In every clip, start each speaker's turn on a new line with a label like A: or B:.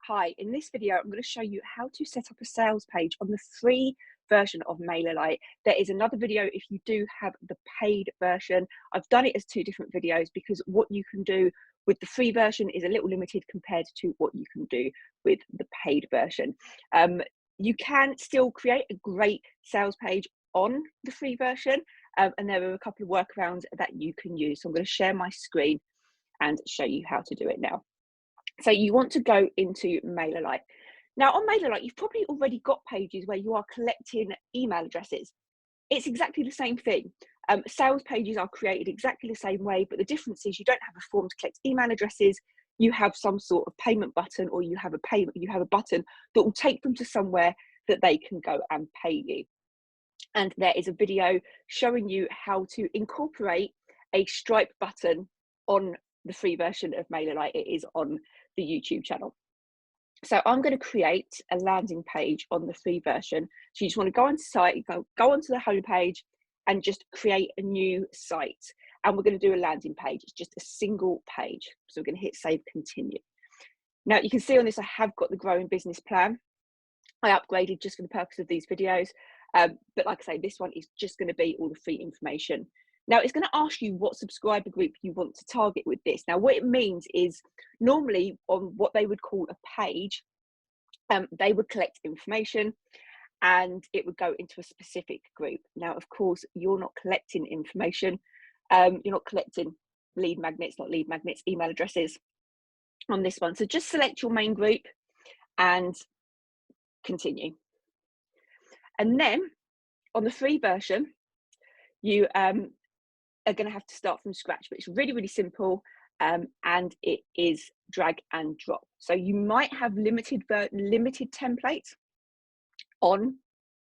A: Hi, in this video, I'm going to show you how to set up a sales page on the free version of MailerLite. There is another video if you do have the paid version. I've done it as two different videos because what you can do with the free version is a little limited compared to what you can do with the paid version. You can still create a great sales page on the free version, and there are a couple of workarounds that you can use. So I'm going to share my screen and show you how to do it now. So you want to go into MailerLite. Now on MailerLite, you've probably already got pages where you are collecting email addresses. It's exactly the same thing. Sales pages are created exactly the same way, but the difference is you don't have a form to collect email addresses. You have some sort of payment button, or you have a button that will take them to somewhere that they can go and pay you. And there is a video showing you how to incorporate a Stripe button on the free version of MailerLite. It is on the YouTube channel. So I'm going to create a landing page on the free version. So you just want to go onto site, go onto the home page and just create a new site. And we're going to do a landing page. It's just a single page. So we're going to hit save continue. Now you can see on this, I have got the growing business plan. I upgraded just for the purpose of these videos. But like I say, this one is just going to be all the free information. Now it's going to ask you what subscriber group you want to target with this. Now what it means is normally on what they would call a page, they would collect information and it would go into a specific group. Now, of course, you're not collecting information. You're not collecting lead magnets, email addresses on this one. So just select your main group and continue. And then on the free version, you are going to have to start from scratch, but it's really, really simple, and it is drag and drop. So you might have limited templates on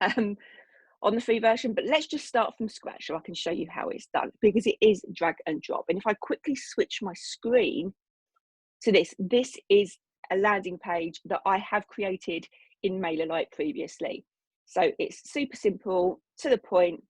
A: the free version, but let's just start from scratch so I can show you how it's done, because it is drag and drop. And if I quickly switch my screen to this is a landing page that I have created in MailerLite previously. So it's super simple, to the point,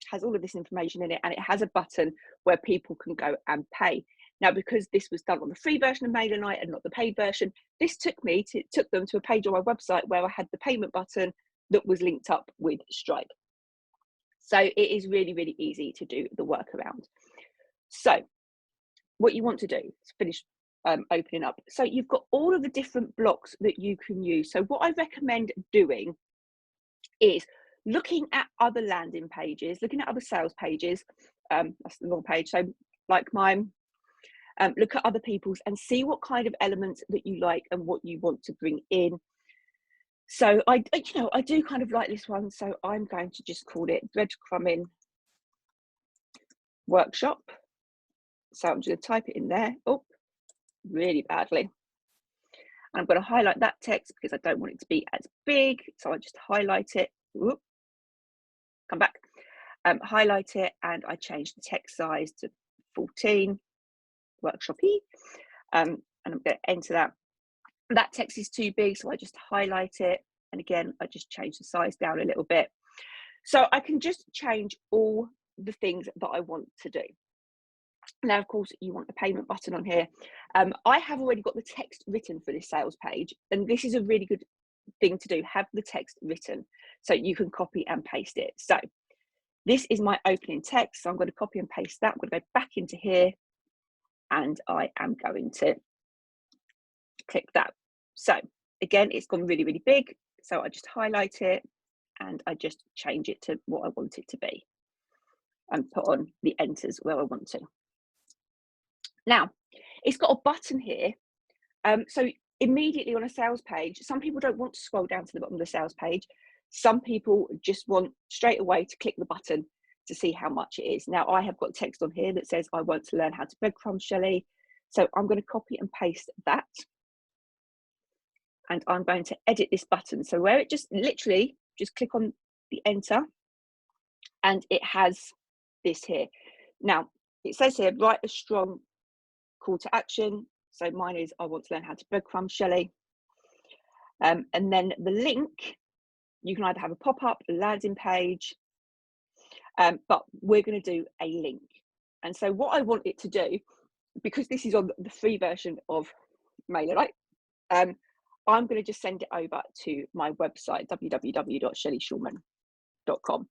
A: has all of this information in it, and it has a button where people can go and pay. Now, because this was done on the free version of MailerLite and not the paid version, this took them to a page on my website where I had the payment button that was linked up with Stripe. So it is really, really easy to do the workaround. So what you want to do is finish opening up. So you've got all of the different blocks that you can use. So what I recommend doing is looking at other landing pages, looking at other sales pages. That's the wrong page. So like mine, look at other people's and see what kind of elements that you like and what you want to bring in. So I do kind of like this one. So I'm going to just call it breadcrumbing workshop. So I'm just going to type it in there. Oh, really badly. And I'm going to highlight that text because I don't want it to be as big. So I just highlight it. Whoop. Come back, highlight it, and I change the text size to 14, workshop-y, and I'm going to enter that. That text is too big, so I just highlight it, and again, I just change the size down a little bit. So I can just change all the things that I want to do. Now, of course, you want the payment button on here. I have already got the text written for this sales page, and this is a really good thing to do, have the text written so you can copy and paste it. So this is my opening text, so I'm going to copy and paste that. I'm going to go back into here and I am going to click that. So again, it's gone really, really big, so I just highlight it and I just change it to what I want it to be and put on the enters where I want to. Now it's got a button here, so immediately on a sales page, some people don't want to scroll down to the bottom of the sales page. Some people just want straight away to click the button to see how much it is. Now I have got text on here that says I want to learn how to breadcrumb, Shelley. So I'm going to copy and paste that. And I'm going to edit this button. So where it just literally just click on the enter and it has this here. Now it says here, write a strong call to action. So mine is, I want to learn how to breadcrumb, Shelley. And then the link, you can either have a pop-up, a landing page, but we're going to do a link. And so what I want it to do, because this is on the free version of MailerLite, I'm going to just send it over to my website, www.shelleyshulman.com.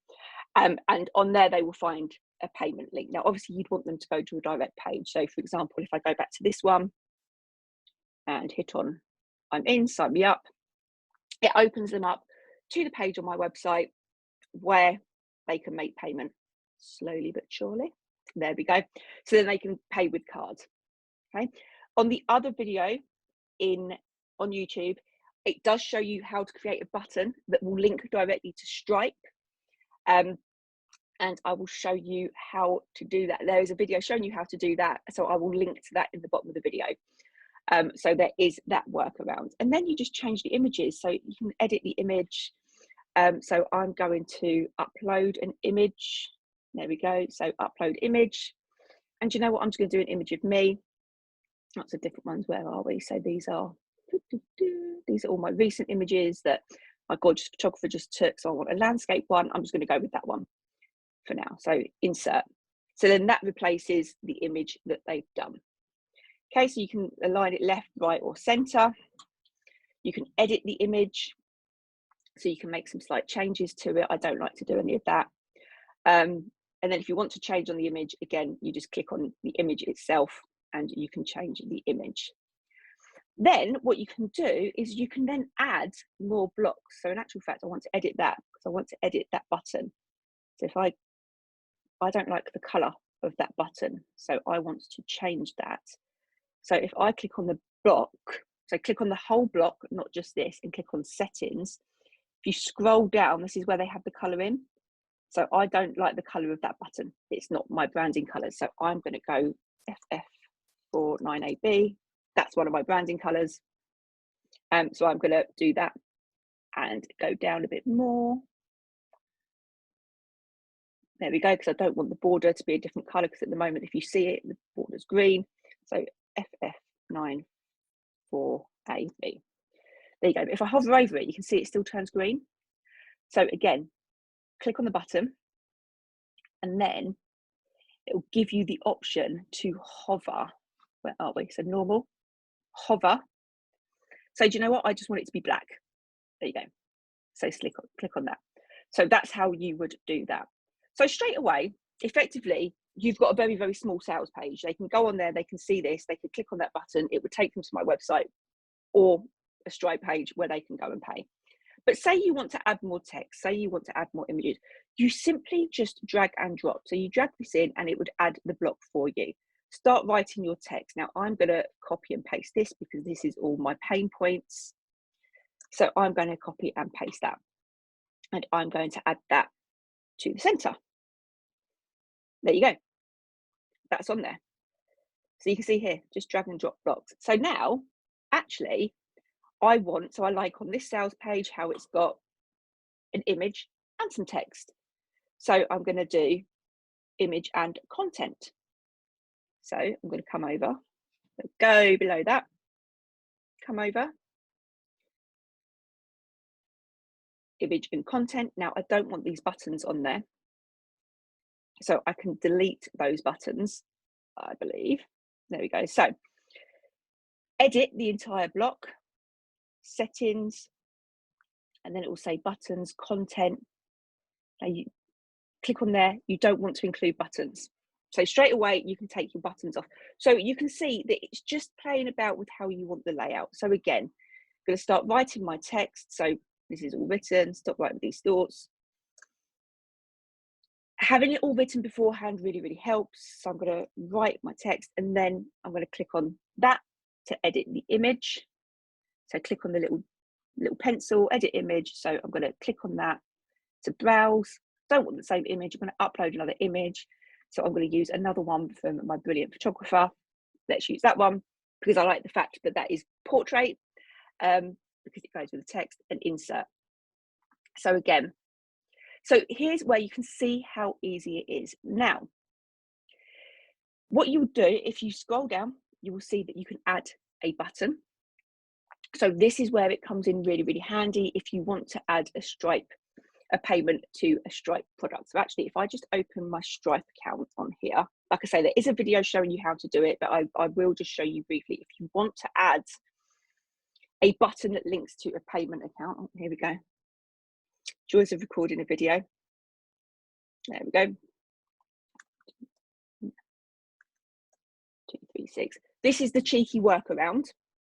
A: And on there, they will find a payment link. Now, obviously, you'd want them to go to a direct page. So, for example, if I go back to this one and hit on I'm in, sign me up, it opens them up to the page on my website where they can make payment slowly but surely. There we go. So then they can pay with cards. Okay. On the other video on YouTube, it does show you how to create a button that will link directly to Stripe. And I will show you how to do that. There is a video showing you how to do that. So I will link to that in the bottom of the video. So there is that workaround. And then you just change the images. So you can edit the image. So I'm going to upload an image. There we go. So upload image. And you know what? I'm just going to do an image of me. Lots of different ones. Where are we? So these are all my recent images that my gorgeous photographer just took. So I want a landscape one. I'm just going to go with that one for now. So insert. So then that replaces the image that they've done. Okay, so you can align it left, right, or center. You can edit the image. So you can make some slight changes to it. I don't like to do any of that. And then if you want to change on the image, again, you just click on the image itself and you can change the image. Then what you can do is you can then add more blocks. So in actual fact, I want to edit that because I want to edit that button. So if I don't like the color of that button, so I want to change that. So if I click on the block, so click on the whole block, not just this, and click on settings. If you scroll down, this is where they have the color in. So I don't like the color of that button. It's not my branding color. So I'm going to go FF49AB. That's one of my branding colors. So I'm going to do that and go down a bit more. There we go, because I don't want the border to be a different color, because at the moment, if you see it, the border's green. So FF94AB. There you go. But if I hover over it, you can see it still turns green. So again, click on the button and then it will give you the option to hover. Where are we? So normal, hover. So do you know what? I just want it to be black. There you go. So click on that. So that's how you would do that. So straight away, effectively, you've got a very, very small sales page. They can go on there, they can see this, they can click on that button. It would take them to my website or a Stripe page where they can go and pay. But say you want to add more text, say you want to add more images, you simply just drag and drop. So you drag this in and it would add the block for you. Start writing your text. Now I'm going to copy and paste this because this is all my pain points. So I'm going to copy and paste that. And I'm going to add that to the center. There you go. That's on there. So you can see here, just drag and drop blocks. So now, actually, I like on this sales page how it's got an image and some text. So I'm going to do image and content. So I'm going to come over, go below that, come over, image and content. Now I don't want these buttons on there. So I can delete those buttons, I believe. There we go. So edit the entire block, settings, and then it will say buttons, content. Now you click on there, you don't want to include buttons. So straight away, you can take your buttons off. So you can see that it's just playing about with how you want the layout. So again, I'm going to start writing my text. So this is all written, stop writing these thoughts. Having it all written beforehand really, really helps. So I'm going to write my text and then I'm going to click on that to edit the image. So click on the little pencil, edit image. So I'm going to click on that to browse. Don't want the same image. I'm going to upload another image. So I'm going to use another one from my brilliant photographer. Let's use that one because I like the fact that that is portrait because it goes with the text, and insert. So again, so here's where you can see how easy it is. Now, what you would do, if you scroll down, you will see that you can add a button. So this is where it comes in really, really handy if you want to add a payment to a Stripe product. So actually, if I just open my Stripe account on here, like I say, there is a video showing you how to do it, but I will just show you briefly. If you want to add a button that links to a payment account. Oh, here we go. Joys of recording a video. There we go. 236. This is the cheeky workaround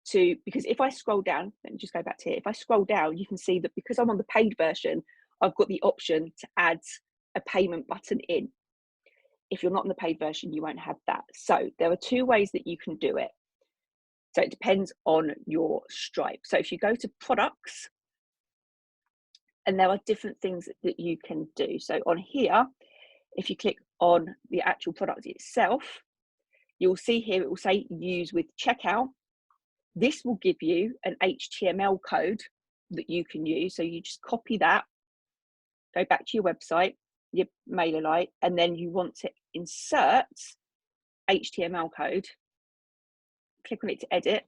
A: to, because if I scroll down, let me just go back to here. If I scroll down, you can see that because I'm on the paid version, I've got the option to add a payment button in. If you're not on the paid version, you won't have that. So there are two ways that you can do it. So it depends on your Stripe. So if you go to products, and there are different things that you can do. So on here, if you click on the actual product itself, you'll see here, it will say use with checkout. This will give you an HTML code that you can use. So you just copy that, go back to your website, your MailerLite, and then you want to insert HTML code. Click on it to edit,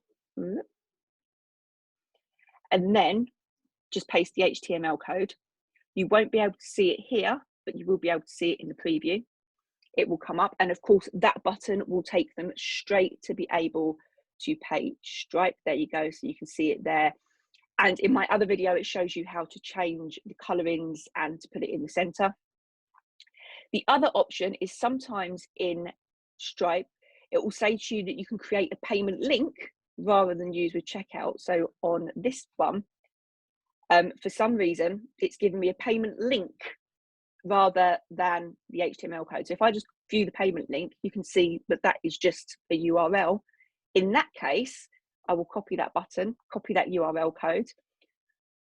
A: and then just paste the HTML code. You won't be able to see it here, but you will be able to see it in the preview. It will come up, and of course that button will take them straight to be able to pay Stripe. There you go, so you can see it there. And in my other video, it shows you how to change the colorings and to put it in the center. The other option is sometimes in Stripe, it will say to you that you can create a payment link rather than use with checkout. So on this one, for some reason, it's giving me a payment link rather than the HTML code. So if I just view the payment link, you can see that that is just a URL. In that case, I will copy that button, copy that URL code.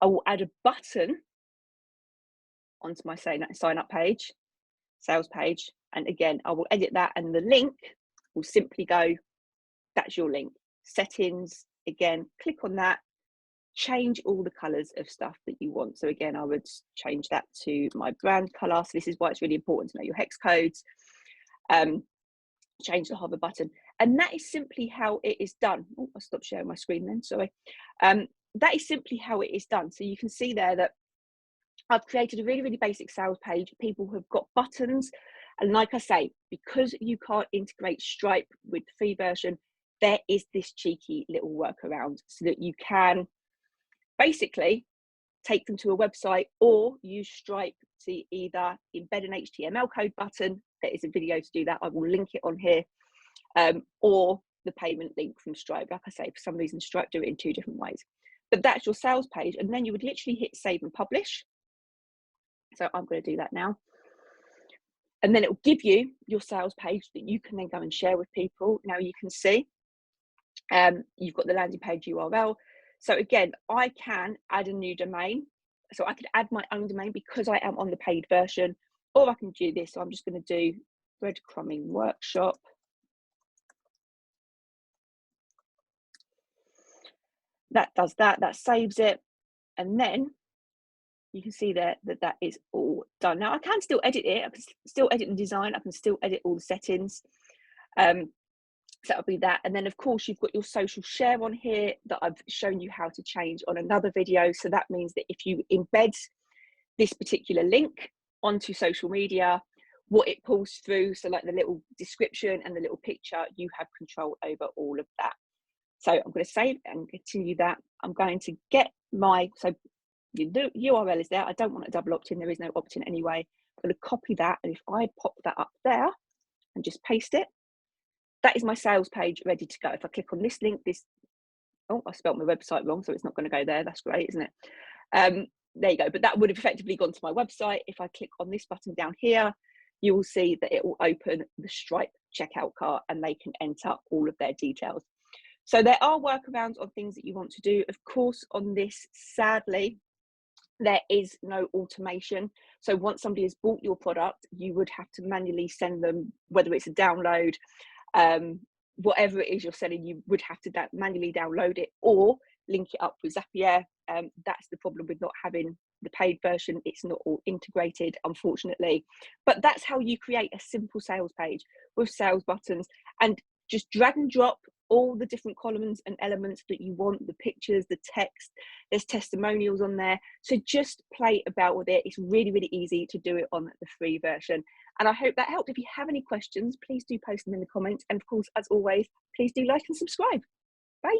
A: I will add a button onto my sign up page, sales page. And again, I will edit that, and the link will simply go, that's your link. Settings, again, click on that, change all the colors of stuff that you want. So again, I would change that to my brand color. So this is why it's really important to know your hex codes. Change the hover button, and that is simply how it is done. Oh, I stopped sharing my screen then, sorry. That is simply how it is done. So you can see there that I've created a really, really basic sales page. People have got buttons, and like I say, because you can't integrate Stripe with the free version, there is this cheeky little workaround so that you can basically take them to a website or use Stripe to either embed an HTML code button. There is a video to do that. I will link it on here, or the payment link from Stripe. Like I say, for some reason, Stripe do it in two different ways. But that's your sales page, and then you would literally hit save and publish. So I'm going to do that now. And then it will give you your sales page that you can then go and share with people. Now you can see you've got the landing page URL. So again, I can add a new domain. So I could add my own domain because I am on the paid version, or I can do this. So I'm just going to do breadcrumbing workshop. That does that, that saves it. And then you can see there that that is all done. Now I can still edit it. I can still edit the design. I can still edit all the settings. So that'll be that. And then of course you've got your social share on here that I've shown you how to change on another video. So that means that if you embed this particular link onto social media, what it pulls through, so like the little description and the little picture, you have control over all of that. So I'm going to save and continue that. I'm going to get my, so the URL is there. I don't want a double opt-in. There is no opt-in anyway. I'm going to copy that. And if I pop that up there and just paste it, that is my sales page ready to go. If I click on this link, oh, I spelled my website wrong, so it's not going to go there. That's great, isn't it? There you go. But that would have effectively gone to my website. If I click on this button down here, you will see that it will open the Stripe checkout cart and they can enter all of their details. So there are workarounds on things that you want to do. Of course, on this, sadly, there is no automation. So once somebody has bought your product, you would have to manually send them, whether it's a download, whatever it is you're selling, you would have to manually download it or link it up with Zapier. That's the problem with not having the paid version. It's not all integrated, unfortunately. But that's how you create a simple sales page with sales buttons, and just drag and drop all the different columns and elements that you want, the pictures, the text, there's testimonials on there. So just play about with it. It's really, really easy to do it on the free version. And I hope that helped. If you have any questions, please do post them in the comments. And of course, as always, please do like and subscribe. Bye.